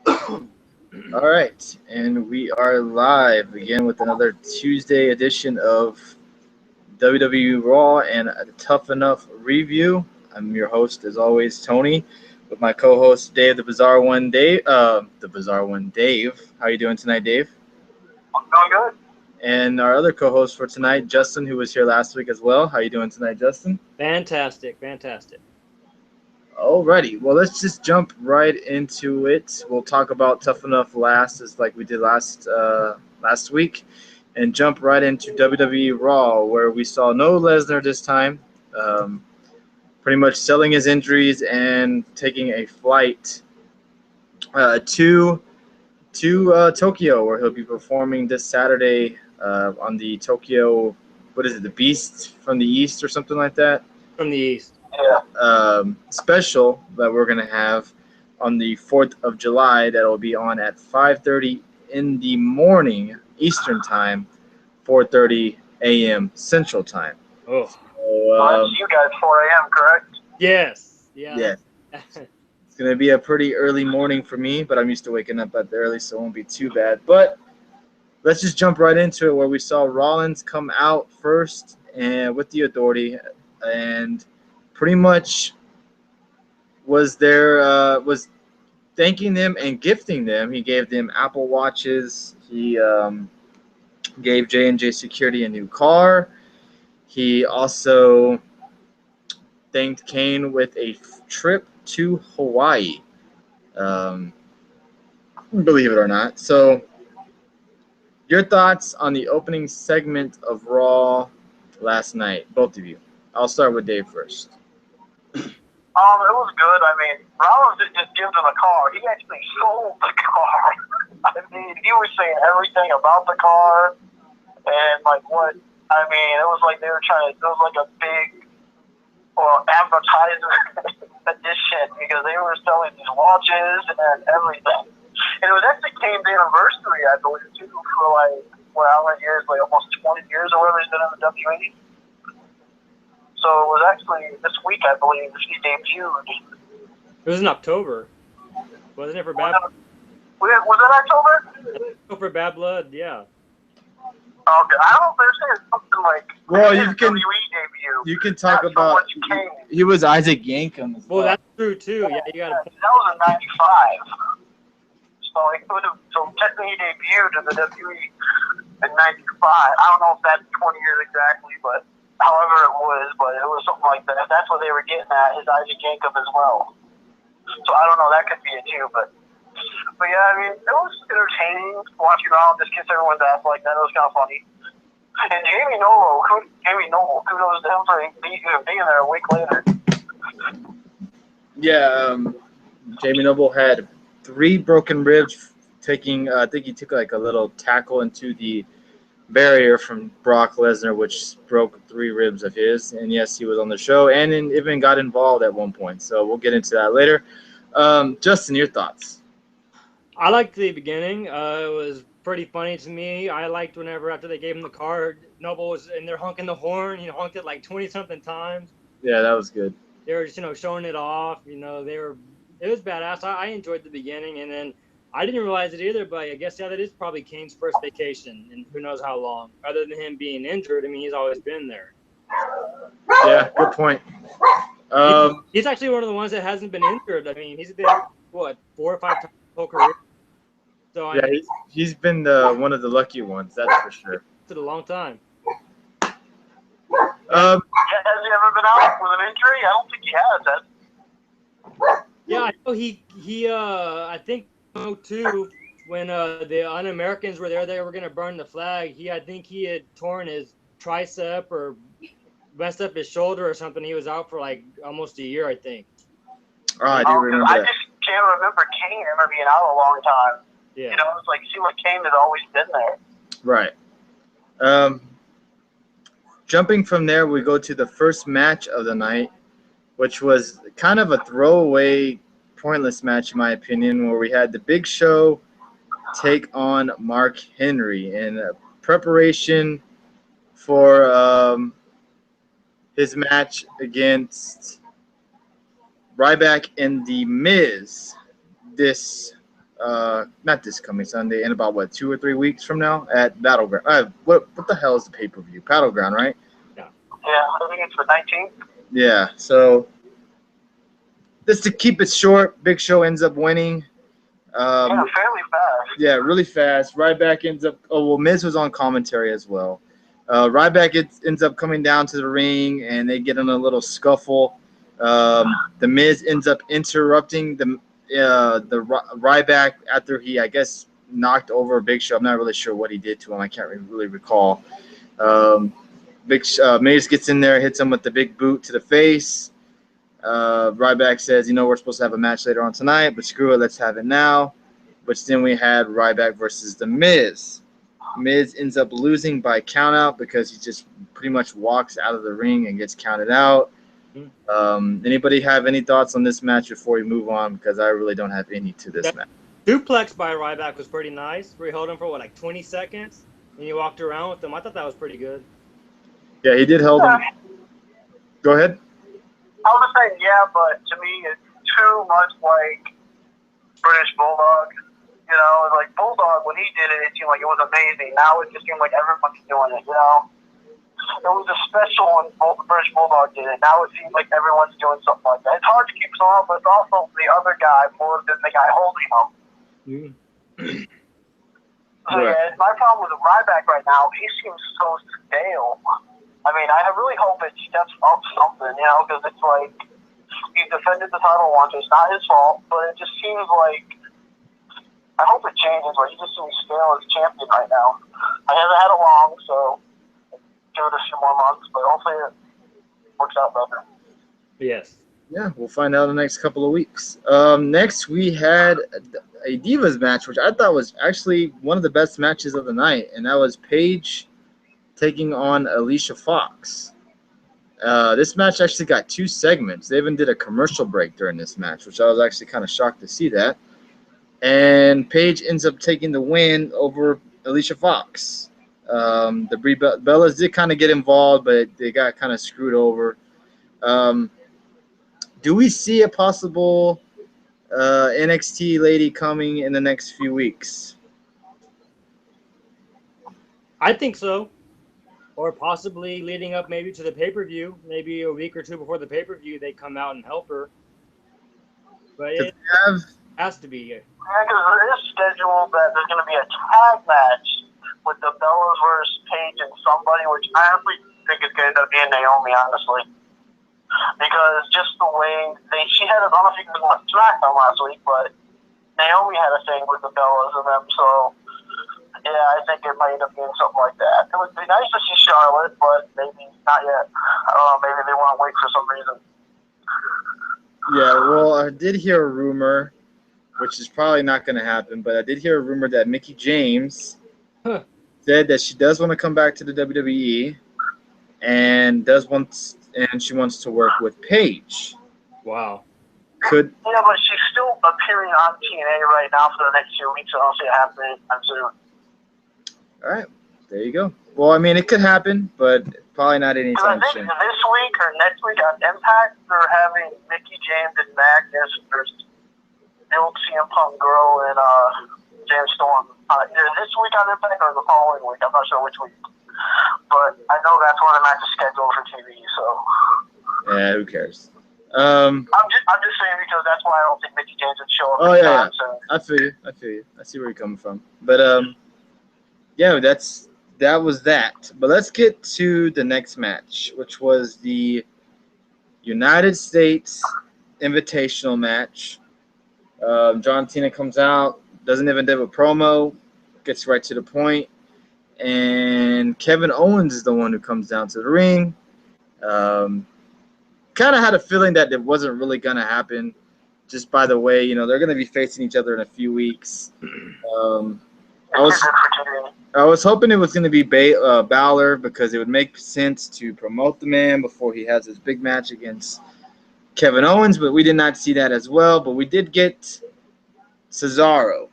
All right, and we are live again with another Tuesday edition of WWE Raw and a Tough Enough review. I'm your host, as always, Tony, with my co-host Dave, the Bizarre One, Dave. How you doing tonight, Dave? I'm doing good. And our other co-host for tonight, Justin, who was here last week as well. How you doing tonight, Justin? Fantastic, fantastic. Alrighty, well, let's just jump right into it. We'll talk about Tough Enough last, as like we did last week, and jump right into WWE Raw, where we saw no Lesnar this time, um, pretty much selling his injuries and taking a flight to Tokyo, where he'll be performing this Saturday on the Tokyo, what is it, the Beast from the East or something like that. From the East. Yeah. Special that we're gonna have on the 4th of July that will be on at 5:30 in the morning Eastern time, 4:30 a.m. Central time. Oh, So, Well, that's you guys 4 a.m., correct? yes. Yeah. yeah, it's gonna be a pretty early morning for me, but I'm used to waking up that early, so it won't be too bad. But let's just jump right into it, where we saw Rollins come out first and with the Authority, and pretty much was thanking them and gifting them. He gave them Apple Watches. He gave J&J Security a new car. He also thanked Kane with a trip to Hawaii. Um, believe it or not. So, your thoughts on the opening segment of Raw last night, both of you. I'll start with Dave first. It was good. I mean, Rollins didn't just give them a car. He actually sold the car. I mean, he was saying everything about the car and, like, what, I mean, it was like they were trying to, it was like a big, advertisement edition because they were selling these watches and everything. And it was actually Kane's anniversary, I believe, too, for, like, how many years? Like, almost 20 years or whatever he's been in the WWE. So it was actually this week, I believe, he debuted. It was in October. Wasn't it for Bad Was it October? For Bad Blood, yeah. Okay, I don't know if they're saying something like Well, his you can WWE debut. you can talk Not so about much Kane. he was Isaac Yankem as Well, well. that's true too. Yeah, you got to. That was in '95. So it could have. So technically, he debuted in the WWE in '95. I don't know if that's 20 years exactly, but however it was something like that. That's what they were getting at, is Isaac Yankem as well. So I don't know. That could be it too, but yeah, I mean, it was entertaining watching around just kiss everyone's ass like that. It was kind of funny. And Jamie Noble, kudos to him for being there a week later. Yeah, Jamie Noble had 3 broken ribs. I think he took like a little tackle into the barrier from Brock Lesnar, which broke 3 ribs of his. And yes, he was on the show and even got involved at one point. So we'll get into that later. Justin, your thoughts? I liked the beginning. It was pretty funny to me. I liked whenever after they gave him the card, Noble was in there honking the horn. Honked it like 20-something times. Yeah, that was good. They were just showing it off. It was badass. I enjoyed the beginning, and then I didn't realize it either, but I guess that is probably Kane's first vacation, and who knows how long. Other than him being injured, I mean, he's always been there. Yeah, good point. He's actually one of the ones that hasn't been injured. I mean, he's been, 4 or 5 times his whole career. So yeah, he's been one of the lucky ones, that's for sure. It's a long time. Has he ever been out with an injury? I don't think he has. Yeah, I know he I think 2002 when the Un-Americans were there, they were gonna burn the flag. I think he had torn his tricep or messed up his shoulder or something. He was out for like almost a year, I think. Oh, I do remember I that. just can't remember Kane ever being out a long time. Yeah. It's like, see what Kane has always been there. Right. Jumping from there, we go to the first match of the night, which was kind of a throwaway, pointless match, in my opinion, where we had the Big Show take on Mark Henry in preparation for his match against Ryback and The Miz this not this coming Sunday, in about what 2 or 3 weeks from now at Battleground. What the hell is the pay-per-view? Battleground, right? Yeah, I think it's the 19th. Yeah. So just to keep it short, Big Show ends up winning. Yeah, fairly fast. Yeah, really fast. Ryback ends up. Oh well, Miz was on commentary as well. Ryback ends up coming down to the ring, and they get in a little scuffle. The Miz ends up interrupting the Ryback after he, I guess, knocked over Big Show. I'm not really sure what he did to him. I can't really recall. Miz gets in there, hits him with the big boot to the face. Ryback says, we're supposed to have a match later on tonight, but screw it, let's have it now. Which then we had Ryback versus The Miz. Miz ends up losing by countout because he just pretty much walks out of the ring and gets counted out. Anybody have any thoughts on this match before we move on? Because I really don't have any to this match. Duplex by Ryback was pretty nice. Where he held him for, like 20 seconds? And you walked around with him. I thought that was pretty good. Yeah, he did hold him. Go ahead. I was just saying, yeah, but to me, it's too much like British Bulldog. Like Bulldog, when he did it seemed like it was amazing. Now it just seemed like everyone's doing it, It was a special when British Bulldog did it. Now it seems like everyone's doing something like that. It's hard to keep someone, but it's also the other guy more than the guy holding him. So, yeah, my problem with Ryback right now, he seems so stale. I mean, I really hope it steps up something, because it's like he defended the title once. It's not his fault, but it just seems like I hope it changes. But he just seems stale as champion right now. I haven't had it long, so give it a few more months, but hopefully it works out better. Yes. Yeah, we'll find out in the next couple of weeks. Next, we had a Divas match, which I thought was actually one of the best matches of the night, and that was Paige taking on Alicia Fox. This match actually got 2 segments. They even did a commercial break during this match, which I was actually kind of shocked to see that. And Paige ends up taking the win over Alicia Fox. The Brie Bellas did kind of get involved, but they got kind of screwed over. Do we see a possible NXT lady coming in the next few weeks? I think so. Or possibly leading up maybe to the pay-per-view. Maybe a week or 2 before the pay-per-view, they come out and help her. But it has to be. Yeah, because it is scheduled that there's going to be a tag match with the Bellas versus Paige and somebody, which I honestly think is going to end up being Naomi, honestly. Because just the way she had, I don't know if you can watch SmackDown last week, but Naomi had a thing with the Bellas and them, so yeah, I think it might end up being something like that. It would be nice to see Charlotte, but maybe not yet. I don't know, maybe they want to wait for some reason. Yeah, well, I did hear a rumor, which is probably not going to happen, but I did hear a rumor that Mickie James said that she does want to come back to the WWE and she wants to work with Paige. Wow. Yeah, but she's still appearing on TNA right now for the next 2 weeks. I don't see it happening soon. All right, there you go. Well, I mean, it could happen, but probably not anytime soon. I think this week or next week on Impact, they're having Mickie James and Magnus versus the old CM Punk girl and James Storm. Either this week on Impact or the following week. I'm not sure which week. But I know that's one of the matches scheduled for TV, so. Yeah, who cares? I'm just saying because that's why I don't think Mickie James would show up. Oh, yeah. So. I feel you. I see where you're coming from. But, yeah, that was that. But let's get to the next match, which was the United States Invitational match. John Cena comes out, doesn't even do a promo, gets right to the point, and Kevin Owens is the one who comes down to the ring. Kind of had a feeling that it wasn't really going to happen, just by the way, they're going to be facing each other in a few weeks. I was hoping it was going to be Balor because it would make sense to promote the man before he has his big match against Kevin Owens, but we did not see that as well. But we did get Cesaro.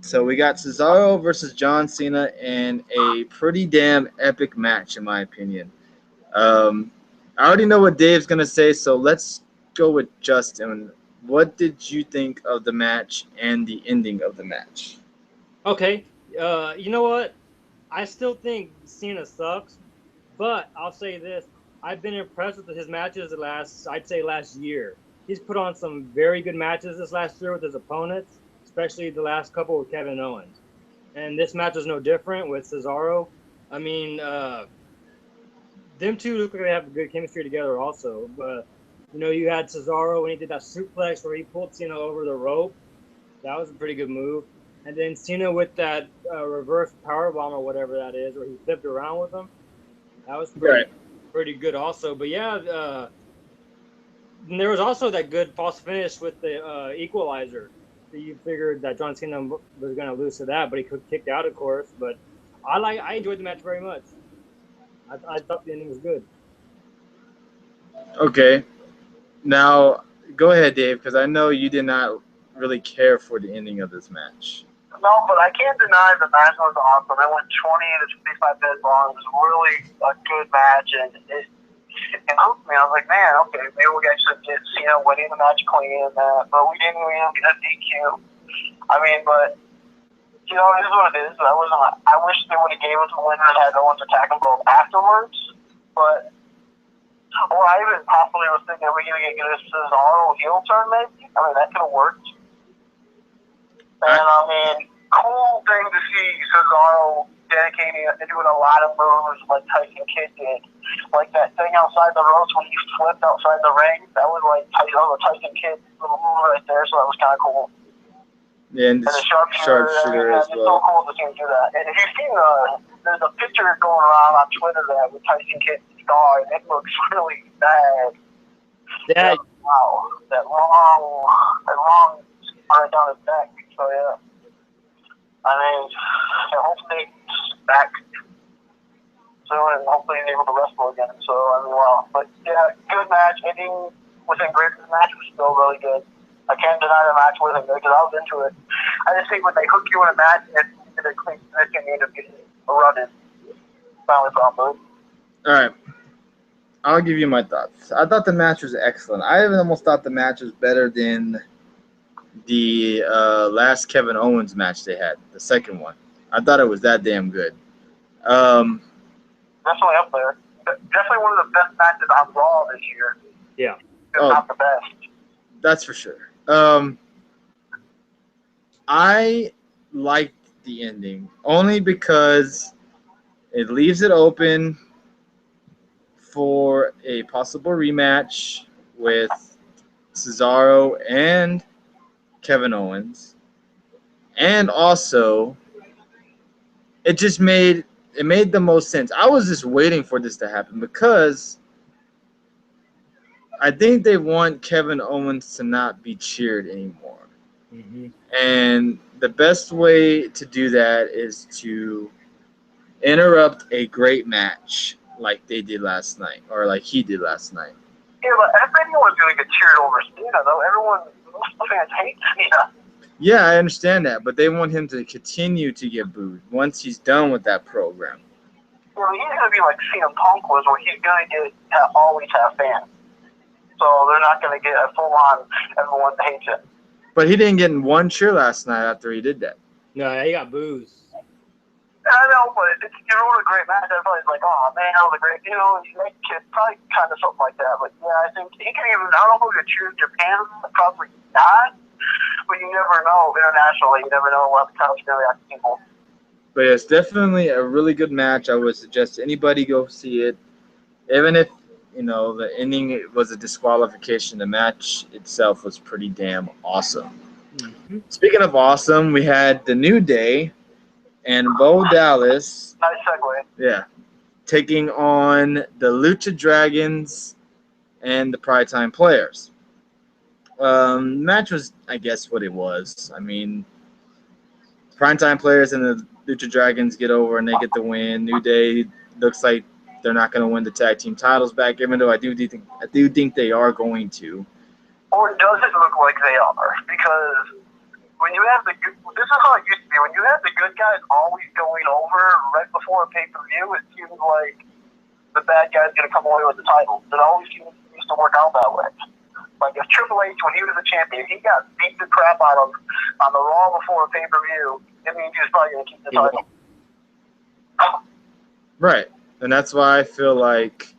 So we got Cesaro versus John Cena in a pretty damn epic match, in my opinion. I already know what Dave's going to say, so let's go with Justin. what did you think of the match and the ending of the match? Okay, you know what? I still think Cena sucks, but I'll say this: I've been impressed with his matches I'd say last year. He's put on some very good matches this last year with his opponents, especially the last couple with Kevin Owens. And this match was no different with Cesaro. I mean, them two look like they have good chemistry together also. But you had Cesaro when he did that suplex where he pulled Cena over the rope. That was a pretty good move. And then Cena with that reverse power bomb or whatever that is, where he flipped around with him. That was Right. pretty good also. But yeah, there was also that good false finish with the equalizer. So you figured that John Cena was going to lose to that, but he kicked out, of course. But I enjoyed the match very much. I thought the ending was good. Okay. Now, go ahead, Dave, because I know you did not really care for the ending of this match. No, but I can't deny the match was awesome. It went 20 to 25 minutes long. It was really a good match, and it hooked me. I was like, man, okay, maybe we actually get winning the match clean and that, but we didn't even get a DQ. I mean, but it is what it is. I wish they would have gave us a winner and had no one's attack them both afterwards. But I even possibly was thinking we were going to get a Cesaro heel turn, maybe. I mean, that could have worked. And I mean, cool thing to see Cesaro dedicating and doing a lot of moves like Tyson Kidd did. Like that thing outside the ropes when he flipped outside the ring. That was like Tyson Kidd little move right there, so that was kind of cool. Yeah, and the sharpshooter as well. It's so cool to see him do that. And if you've seen there's a picture going around on Twitter that with Tyson Kidd's scar, and it looks really bad. Yeah. Wow, that long scar down his back. So yeah, I mean, hopefully he's back soon, and hopefully he's able to wrestle again. So I mean, wow, but yeah, good match. Ending within great. The match was still really good. I can't deny the match wasn't good because I was into it. I just think when they hook you in a match and it's a clean finish, you end up getting a run in. Finally, probably. All right. I'll give you my thoughts. I thought the match was excellent. I even almost thought the match was better than the last Kevin Owens match they had, the second one. I thought it was that damn good. Definitely up there. Definitely one of the best matches on Raw this year. Yeah. If not the best. That's for sure. I liked the ending only because it leaves it open for a possible rematch with Cesaro and Kevin Owens. And also, it made the most sense. I was just waiting for this to happen because I think they want Kevin Owens to not be cheered anymore. Mm-hmm. And the best way to do that is to interrupt a great match like they did last night, or like he did last night. Yeah, but if anyone's going to get cheered over Cena, though, most fans hate Cena. Yeah, I understand that, but they want him to continue to get booed once he's done with that program. Well, he's going to be like CM Punk was, where he's going to always have fans. So they're not going to get a full-on everyone hates him. But he didn't get one cheer last night after he did that. No, he got boos. I know, but it's a great match. Everybody's like, oh, man, that was a great, it's probably kind of something like that. But, yeah, I think he can even, I don't know if he could choose Japan, probably not. But you never know internationally. You never know what the country's going to react to people. But it's definitely a really good match. I would suggest anybody go see it. Even if, the ending was a disqualification, the match itself was pretty damn awesome. Mm-hmm. Speaking of awesome, we had the New Day and Bo Dallas. Nice segue. Yeah. Taking on the Lucha Dragons and the Primetime Players. Match was, I guess, what it was. I mean, Primetime Players and the Lucha Dragons get over and they get the win. New Day looks like they're not going to win the tag team titles back, even though I do think they are going to. Or does it look like they are? Because when you have this is how it used to be. When you have the good guys always going over right before a pay-per-view, it seems like the bad guy's going to come away with the title. It always used to work out that way. Like if Triple H, when he was a champion, he got beat the crap out of on the Raw before a pay-per-view, I mean, he was probably going to keep the title. Right. And that's why I feel like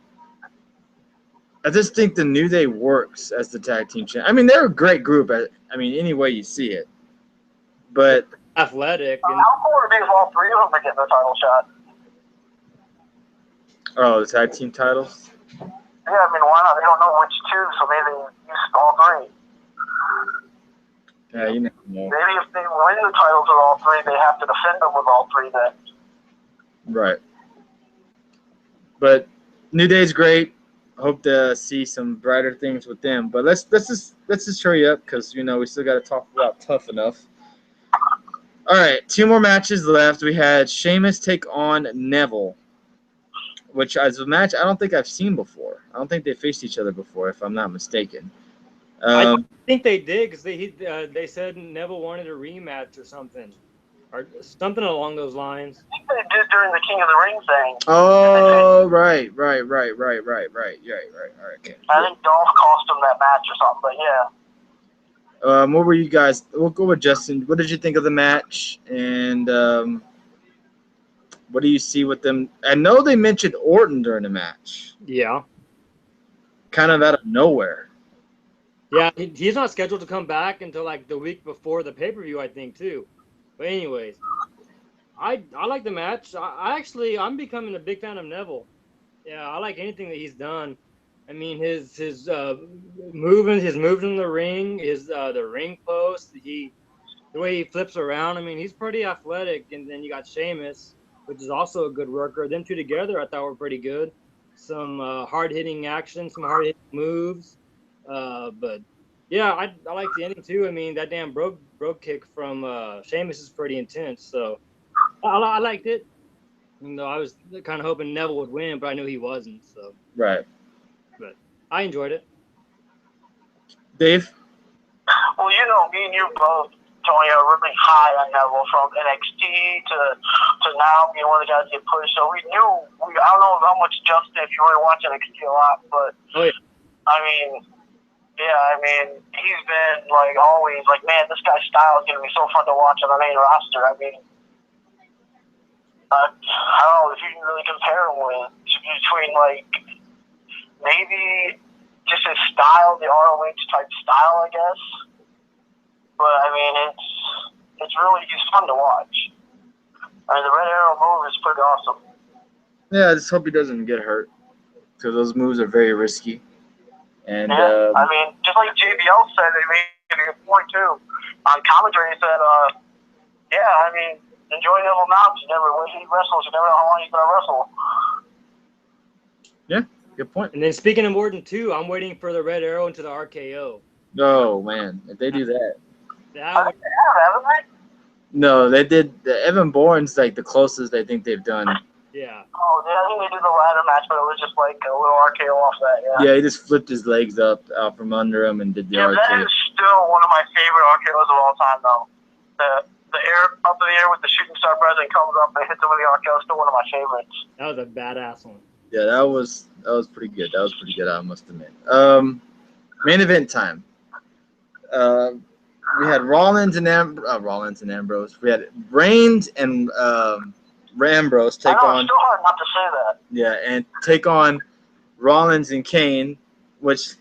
I just think the New Day works as the tag team champ. I mean, they're a great group. I mean, any way you see it. But athletic. And how cool would it be if all three of them are getting the title shot? oh, the tag team titles? Yeah, I mean, why not? They don't know which two, so maybe use all three. Yeah, you never know. Maybe if they win the titles with all three, they have to defend them with all three then. Right. But New Day's great. Hope to see some brighter things with them. But let's just hurry up because we still got to talk about Tough Enough. All right, 2 more matches left. We had Sheamus take on Neville, which is a match I don't think I've seen before. I don't think they faced each other before, if I'm not mistaken. I think they did because they said Neville wanted a rematch or something along those lines. I think they did during the King of the Ring thing. Oh, right. Okay. I think Dolph cost him that match or something, but yeah. What were you guys? We'll go with Justin. What did you think of the match? And what do you see with them? I know they mentioned Orton during the match. Yeah. Kind of out of nowhere. Yeah, he's not scheduled to come back until like the week before the pay-per-view, I think, too. But anyways, I like the match. I'm becoming a big fan of Neville. Yeah, I like anything that he's done. I mean, his movement in the ring, the ring post, the way he flips around. I mean, he's pretty athletic. And then you got Sheamus, which is also a good worker. Them two together, I thought were pretty good. Some hard-hitting action, some hard-hitting moves. But yeah, I like the ending too. I mean, that damn broke kick from Sheamus is pretty intense. So I liked it. Even though I was kind of hoping Neville would win, but I knew he wasn't. So Right. but I enjoyed it. Dave? Well, me and you both, Tony, are really high on Neville from NXT to now being one of the guys get pushed. So I don't know how much Justin, if you really watch NXT a lot, but Oh yeah. I mean, he's been like always like, man, this guy's style is gonna be so fun to watch on the main roster. I mean, I don't know if you can really compare him between like maybe just his style, the ROH type style, I guess. But I mean, he's fun to watch. I mean, the Red Arrow move is pretty awesome. Yeah, I just hope he doesn't get hurt because those moves are very risky. And yeah, I mean, just like JBL said, they made a good point too. On commentary, he said, I mean, enjoy Neville now. When he wrestles, you never know how long he's gonna wrestle. Yeah, good point. And then speaking of Orton too, I'm waiting for the Red Arrow into the RKO. Oh man, if they do that. Haven't they? No, they did. The Evan Bourne's like the closest I think they've done. Yeah. Oh, yeah, I think they did the ladder match, but it was just like a little RKO off that, Yeah, he just flipped his legs up out from under him and did the RKO. That is still one of my favorite RKOs of all time, though. The air up in the air with the shooting star president comes up and hits him with the RKO is still one of my favorites. That was a badass one. Yeah, that was pretty good. That was pretty good, I must admit. Main event time. We had Rollins and Ambrose. We had Reigns and Ambrose take on. It's still hard not to say that. Yeah, and take on Rollins and Kane, which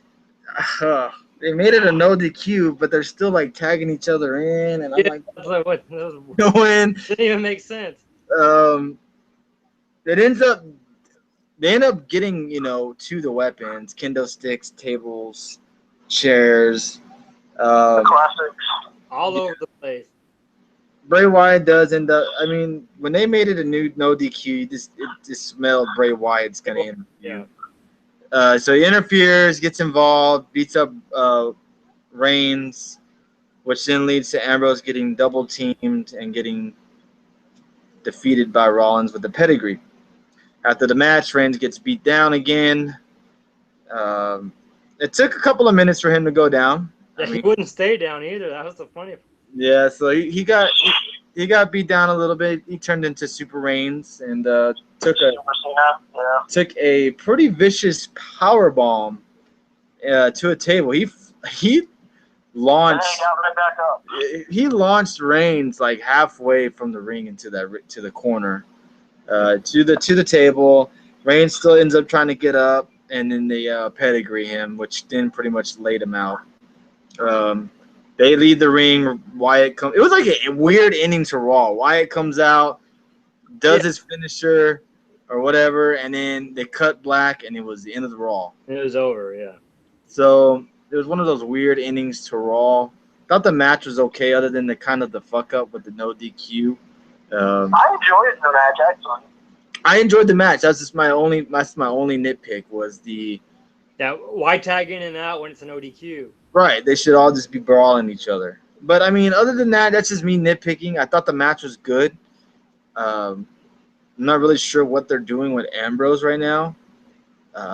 they made it a no DQ, but they're still like tagging each other in, and I'm like, what? No win. Didn't even make sense. They end up getting to the weapons, kendo sticks, tables, chairs. The classics. All over the place. Bray Wyatt does end up. I mean, when they made it a new no DQ, it just smelled Bray Wyatt's gonna interfere. Yeah. So he interferes, gets involved, beats up Reigns, which then leads to Ambrose getting double teamed and getting defeated by Rollins with the pedigree. After the match, Reigns gets beat down again. It took a couple of minutes for him to go down. Yeah, he wouldn't stay down either. That was the funny. Yeah, so he got beat down a little bit. He turned into Super Reigns and took a pretty vicious power bomb to a table. he launched got right back up. he launched Reigns like halfway from the ring into the corner, to the table. Reigns still ends up trying to get up, and then they pedigree him, which then pretty much laid him out. They leave the ring. Wyatt comes. It was like a weird ending to Raw. Wyatt comes out, does his finisher or whatever, and then they cut black, and it was the end of the Raw. It was over, yeah. So it was one of those weird endings to Raw. Thought the match was okay, other than the fuck up with the no DQ. I enjoyed the match actually. I enjoyed the match. That's my only nitpick was why tag in and out when it's an ODQ? right. They should all just be brawling each other. But I mean, other than that, that's just me nitpicking. I thought the match was good. I'm not really sure what they're doing with Ambrose right now.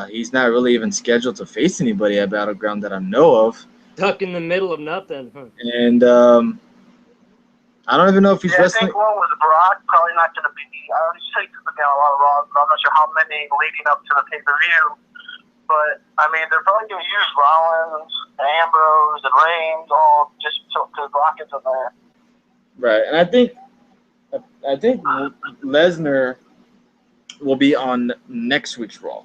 He's not really even scheduled to face anybody at Battleground that I know of. Stuck in the middle of nothing. Huh? And I don't even know if he's wrestling. I think one with Brock probably not going to be. I already said again a lot of Raw, but I'm not sure how many leading up to the pay-per-view. But I mean, they're probably going to use Rollins, Ambrose, and Reigns all just because Brock is in there. Right, and I think Lesnar will be on next week's Raw.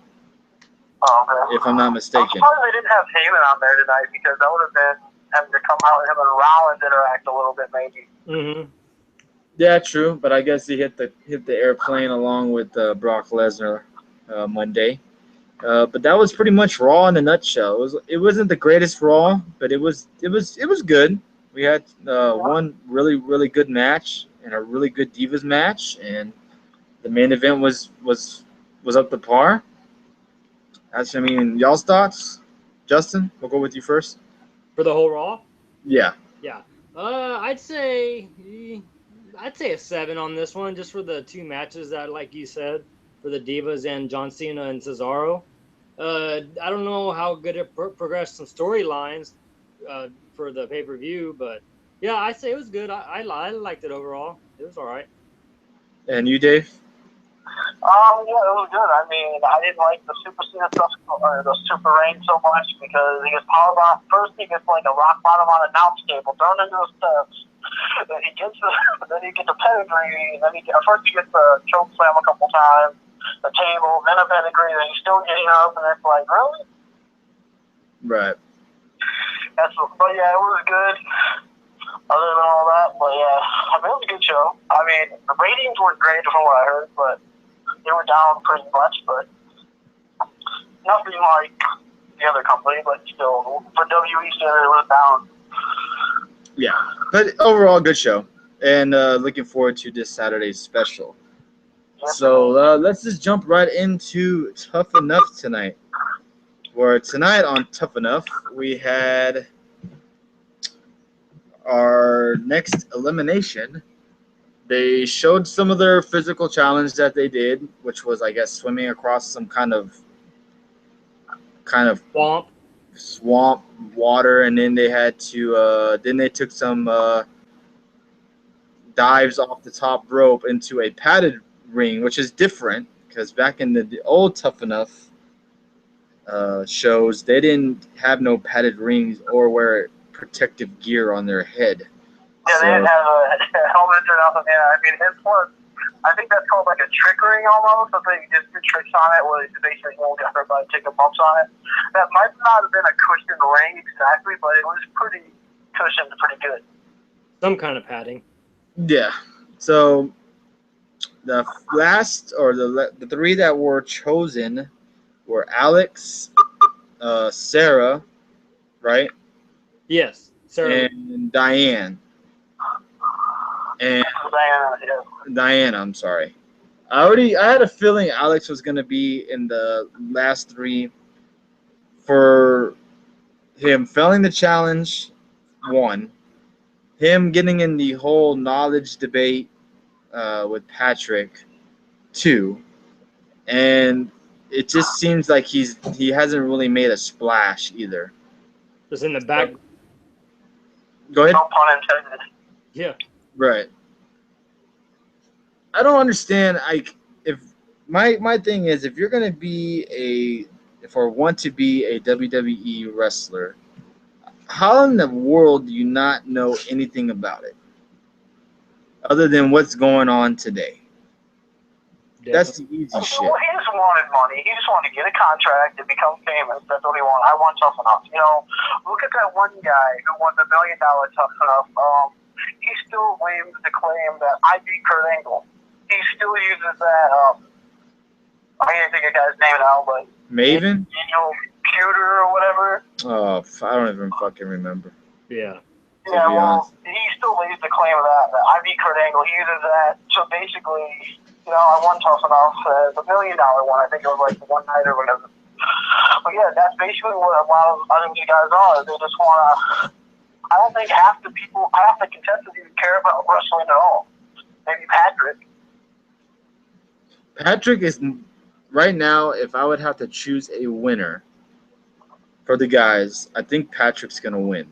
Oh, okay. If I'm not mistaken. I'm surprised they didn't have Heyman on there tonight because that would have been having to come out and him and Rollins interact a little bit maybe. Mm-hmm. Yeah, true, but I guess he hit the airplane along with Brock Lesnar Monday. But that was pretty much Raw in a nutshell. It wasn't the greatest Raw, but it was good. We had one really, really good match and a really good Divas match, and the main event was up to par. I mean, y'all's thoughts? Justin, we'll go with you first. For the whole Raw? Yeah. Yeah. I'd say a 7 on this one, just for the two matches that, like you said, for the Divas and John Cena and Cesaro. I don't know how good it progressed some storylines for the pay-per-view, but yeah, I'd say it was good. I liked it overall. It was all right. And you, Dave? Yeah, it was good. I mean, I didn't like the Super Cena stuff or the Super Reign so much because he gets powerbomb. First, he gets like a rock bottom on an announce table, thrown into the steps. Then he gets the pedigree. Then first he gets the choke slam a couple times, the table, then a pedigree. Then he's still getting up, and it's like, really? Right. But yeah, it was good. Other than all that, but yeah, I mean, it was a good show. I mean, the ratings weren't great from what I heard, but they were down pretty much, but nothing like the other company, but still, for WE standard, it was down. Yeah, but overall, good show, and looking forward to this Saturday's special. So let's just jump right into Tough Enough tonight. Where tonight on Tough Enough, we had our next elimination. They showed some of their physical challenge that they did, which was, I guess, swimming across some kind of swamp water, and then they had to then they took some dives off the top rope into a padded ring, which is different because back in the old Tough Enough shows, they didn't have no padded rings or wear protective gear on their head. Yeah, they didn't have a helmet or nothing. Yeah, I mean, his was, I think that's called like a trick ring almost. So you just do tricks on it where you basically won't get hurt by taking bumps on it. That might not have been a cushioned ring exactly, but it was pretty cushioned, pretty good. Some kind of padding. Yeah. So the last, or the three that were chosen were Alex, Sarah, right? Yes, Sarah. And Diane. And Diana, I'm sorry. I had a feeling Alex was going to be in the last three for him failing the challenge, 1, him getting in the whole knowledge debate with Patrick, 2, and it just seems like he hasn't really made a splash either. Just in the back. Go ahead. No pun intended. Yeah. Right. I don't understand. If my thing is, if you're gonna be want to be a WWE wrestler, how in the world do you not know anything about it other than what's going on today? That's the easy shit. Well, he just wanted money. He just wanted to get a contract and become famous. That's what he wanted. I want Tough Enough. You know, look at that one guy who won the $1 million Tough Enough. He still claims to claim that I beat Kurt Angle. He still uses that. I can't think of the guy's name now, but Maven? Daniel Pewter or whatever. Oh, I don't even fucking remember. Yeah. Yeah, well, he still lays the claim of that I beat Kurt Angle. He uses that. So basically, you know, I won Tough Enough. The $1 million one, I think it was like one night or whatever. But yeah, that's basically what a lot of other guys are. They just want to. I don't think half the contestants even care about wrestling at all. Maybe Patrick. Patrick is right now. If I would have to choose a winner for the guys, I think Patrick's gonna win.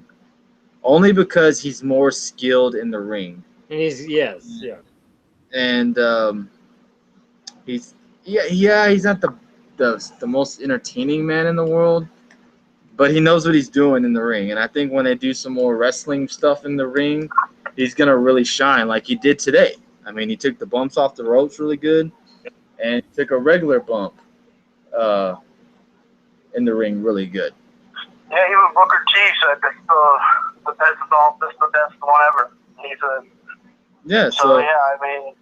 Only because he's more skilled in the ring. And he's And he's he's not the most entertaining man in the world, but he knows what he's doing in the ring. And I think when they do some more wrestling stuff in the ring, he's gonna really shine like he did today. I mean, he took the bumps off the ropes really good, and took a regular bump in the ring really good. Yeah, even Booker T said that the best is all, this is the best one ever. He said. Yeah. So yeah, I mean,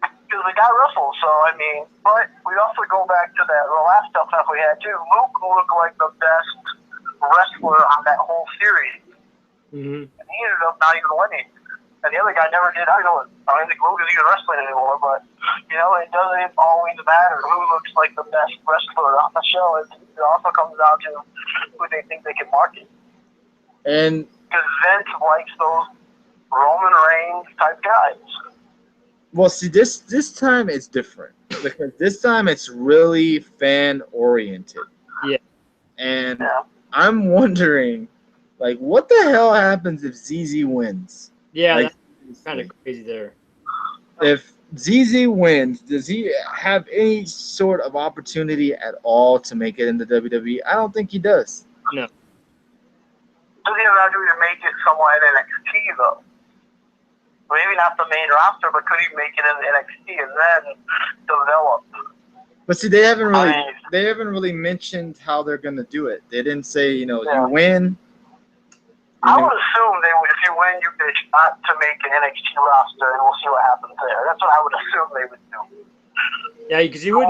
because the guy wrestles. So I mean, but we also go back to the last stuff that we had too. Luke looked like the best wrestler on that whole series. Mm-hmm. And he ended up not even winning. And the other guy never did. I don't think Luke is even wrestling anymore, but you know, it doesn't always matter who looks like the best wrestler on the show. It also comes down to who they think they can market. And because Vince likes those Roman Reigns type guys. Well, see, this time it's different because this time it's really fan oriented. Yeah. And I'm wondering, like, what the hell happens if ZZ wins? Yeah, like, that's kind of crazy there. If ZZ wins, does he have any sort of opportunity at all to make it in the WWE? I don't think he does. No. Does he have an opportunity to make it somewhere in NXT though? Maybe not the main roster, but could he make it in NXT and then develop? But see, they haven't really mentioned how they're gonna do it. They didn't say, you win. I would assume they would. If you win, you get a shot to make an NXT roster, and we'll see what happens there. That's what I would assume they would do. Yeah, because you would.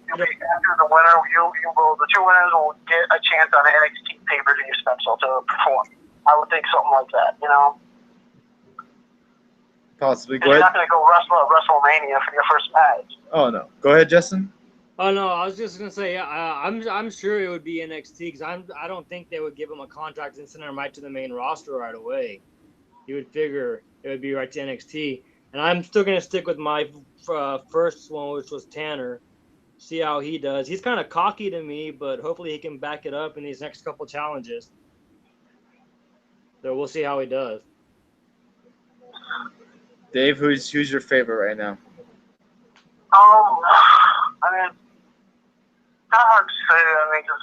After the winner, the two winners will get a chance on an NXT pay-per-view special to perform. I would think something like that, you know. Possibly. You're not going to go wrestle at WrestleMania for your first match. Oh no. Go ahead, Justin. Oh no, I was just gonna say, I'm sure it would be NXT because I don't think they would give him a contract and send him right to the main roster right away. You would figure it would be right to NXT, and I'm still gonna stick with my first one, which was Tanner. See how he does. He's kind of cocky to me, but hopefully he can back it up in these next couple challenges. So we'll see how he does. Dave, who's your favorite right now? I mean, not hard to say. I mean, because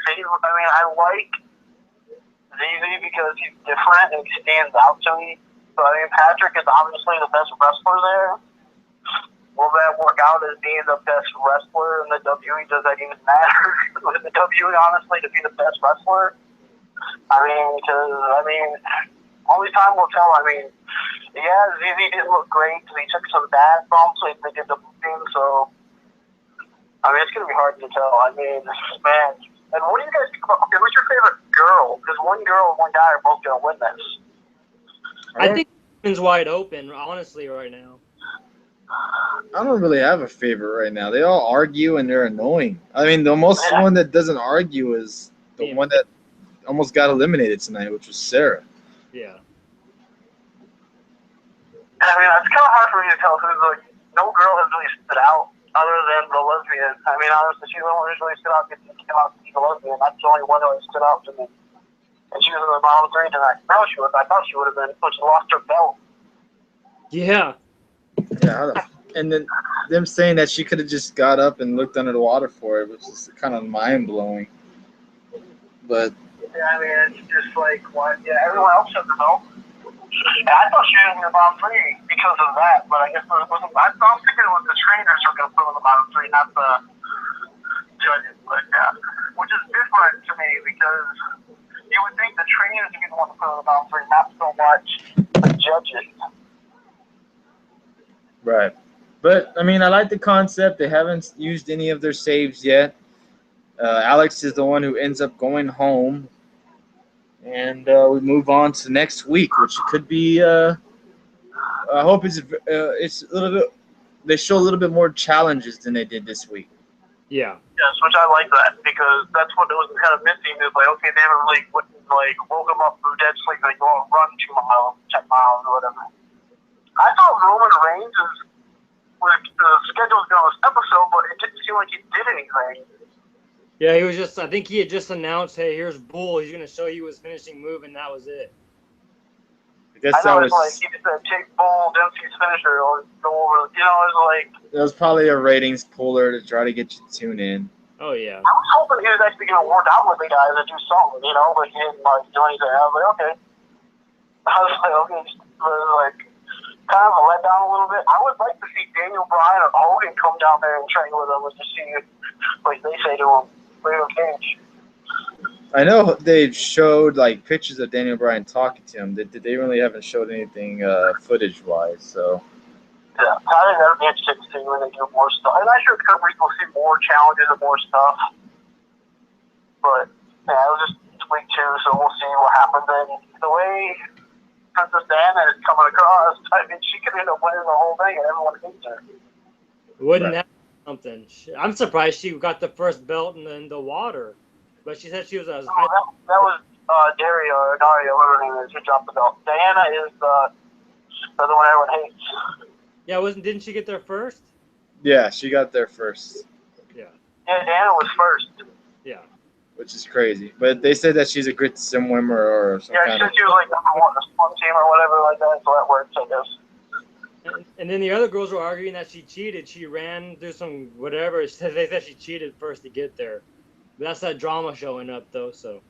favorite. I mean, I like ZZ because he's different and he stands out to me. So I mean, Patrick is obviously the best wrestler there. Will that work out as being the best wrestler in the WWE? Does that even matter in the WWE? Honestly, to be the best wrestler. Only time will tell. I mean, yeah, ZZ didn't look great because he took some bad bumps when they did the thing. So, I mean, it's going to be hard to tell. I mean, man. And what do you guys think about? Okay, who's your favorite girl? Because one girl and one guy are both going to win this. I think it's wide open, honestly, right now. I don't really have a favorite right now. They all argue and they're annoying. I mean, the most one that doesn't argue is the one that almost got eliminated tonight, which was Sarah. Yeah. I mean, it's kind of hard for me to tell because like no girl has really stood out other than the lesbian. I mean, honestly, she's the only one who's really stood out because she came out to be the lesbian. That's the only one that really stood out to me. And she was in the bottom three tonight. I thought she would have been, but she lost her belt. Yeah. Yeah, and then them saying that she could have just got up and looked under the water for it, which is kind of mind blowing. But Yeah, I mean, it's just like, what? Yeah, everyone else said the belt. And I thought she was going to be bottom 3 because of that, but I guess it wasn't. I was thinking it was the trainers who were going to put in the bottom 3, not the judges. But yeah, which is different to me because you would think the trainers would be the one to put in the bottom 3, not so much the judges. Right. But, I mean, I like the concept. They haven't used any of their saves yet. Alex is the one who ends up going home. And we move on to next week, which could be, I hope it's a little bit, they show a little bit more challenges than they did this week. Yeah. Yes, which I like that because that's what it was kind of missing. Is like, okay, they haven't really woke him up from dead sleep and go and run 2 miles, 10 miles, or whatever. I thought Roman Reigns was the schedule was going this episode, but it didn't seem like he did anything. Yeah, he was just. I think he had just announced, "Hey, here's Bull. He's gonna show you his finishing move," and that was it. I guess I know it's like he just said, "Take Bull, Dempsey's finisher," or go over. You know, it's like it was probably a ratings puller to try to get you to tune in. Oh yeah. I was hoping he was actually going to work out with the guys and do something, you know, but he didn't do anything. I was like, okay. Like kind of a letdown a little bit. I would like to see Daniel Bryan or Hogan come down there and train with him and just see, like they say to him, Freedom Cage. I know they showed like pictures of Daniel Bryan talking to him. They really haven't showed anything footage-wise, so. Yeah, I think that'll be interesting to see when they do more stuff. And I'm sure Kurt will see more challenges and more stuff. But yeah, it was just week 2, so we'll see what happens. And the way Princess Diana is coming across, I mean, she could end up winning the whole thing, and everyone hates her. Wouldn't that be something? I'm surprised she got the first belt in the water, but she said she was as high. That was Daria, whatever her name is, who dropped the belt. Diana is the one everyone hates. Yeah, didn't she get there first? Yeah, she got there first. Yeah. Yeah, Diana was first. Yeah. Which is crazy. But they said that she's a great swimmer or something. Yeah, she said she was like number 1 on the swim team or whatever like that, so that works, I guess. And then the other girls were arguing that she cheated. She ran through some whatever. They said she cheated first to get there. But that's that drama showing up, though, so.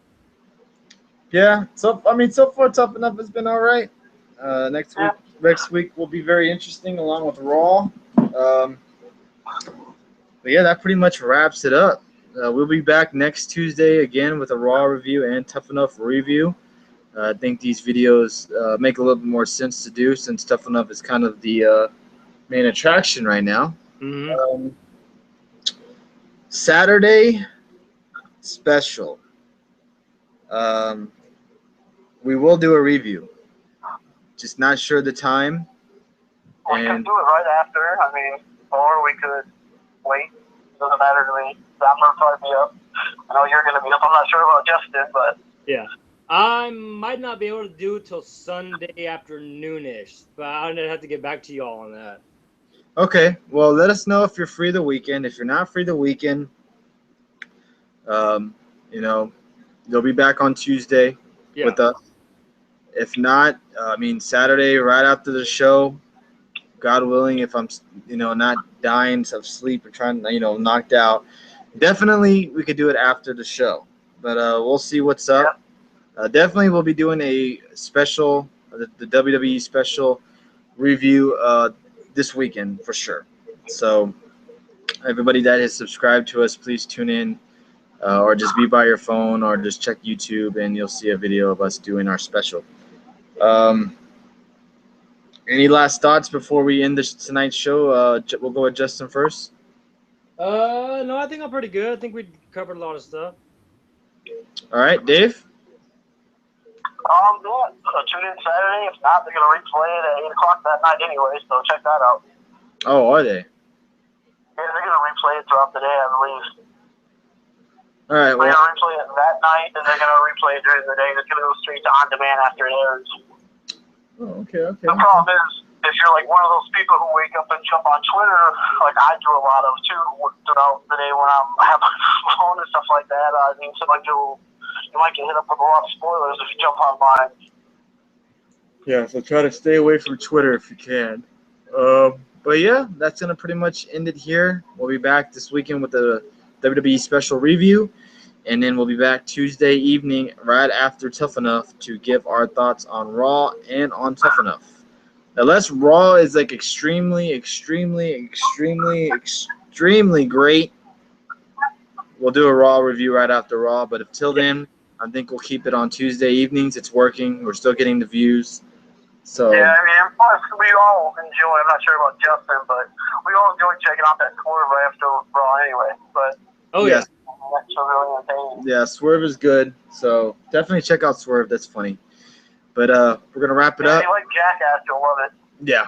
Yeah, so far Tough Enough has been all right. Next week will be very interesting along with Raw. But yeah, that pretty much wraps it up. We'll be back next Tuesday again with a Raw review and Tough Enough review. I think these videos make a little bit more sense to do since Tough Enough is kind of the main attraction right now. Mm-hmm. Saturday special. We will do a review. Just not sure the time. We could do it right after. I mean, or we could wait. Doesn't matter to me. I'm going to probably be up. I know you're going to be up. I'm not sure about Justin, but. Yeah. I might not be able to do it till Sunday afternoon-ish, but I'm going to have to get back to you all on that. Okay. Well, let us know if you're free the weekend. If you're not free the weekend, they'll be back on Tuesday with us. If not, Saturday right after the show, God willing, if I'm, not dying of sleep or trying, knocked out, definitely we could do it after the show. But we'll see what's up. Definitely we'll be doing a special, the WWE special review this weekend for sure. So everybody that has subscribed to us, please tune in. Or just be by your phone or just check YouTube and you'll see a video of us doing our special. Any last thoughts before we end tonight's show? We'll go with Justin first. No, I think I'm pretty good. I think we covered a lot of stuff. All right, Dave? Yeah. Tune in Saturday. If not, they're going to replay it at 8 o'clock that night anyway, so check that out. Oh, are they? Yeah, they're going to replay it throughout the day, I believe. All right. They're going to replay it that night, and they're going to replay it during the day. It's going to go straight to on demand after it airs. Oh, okay. The problem is, if you're like one of those people who wake up and jump on Twitter, like I do a lot of too throughout the day when I have my phone and stuff like that. You might get hit up with a lot of spoilers if you jump online. Yeah, so try to stay away from Twitter if you can. But yeah, that's going to pretty much end it here. We'll be back this weekend with the WWE special review. And then we'll be back Tuesday evening right after Tough Enough to give our thoughts on Raw and on Tough Enough. Unless Raw is like extremely, extremely, extremely, extremely great, we'll do a Raw review right after Raw. But until then, I think we'll keep it on Tuesday evenings. It's working. We're still getting the views. So Yeah, I mean, and plus we all enjoy. I'm not sure about Justin, but we all enjoy checking out that Swerve right after Raw anyway. But Oh yes, that's so really entertaining. yeah, Swerve is good. So definitely check out Swerve. That's funny. But we're gonna wrap it Yeah, up. if you like Jackass, you'll love it. Yeah,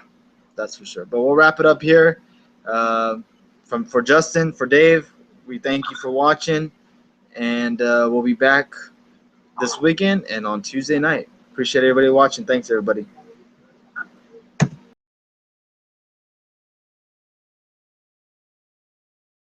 that's for sure. But we'll wrap it up here. For Justin, for Dave, we thank you for watching, and we'll be back this weekend and on Tuesday night. Appreciate everybody watching. Thanks, everybody.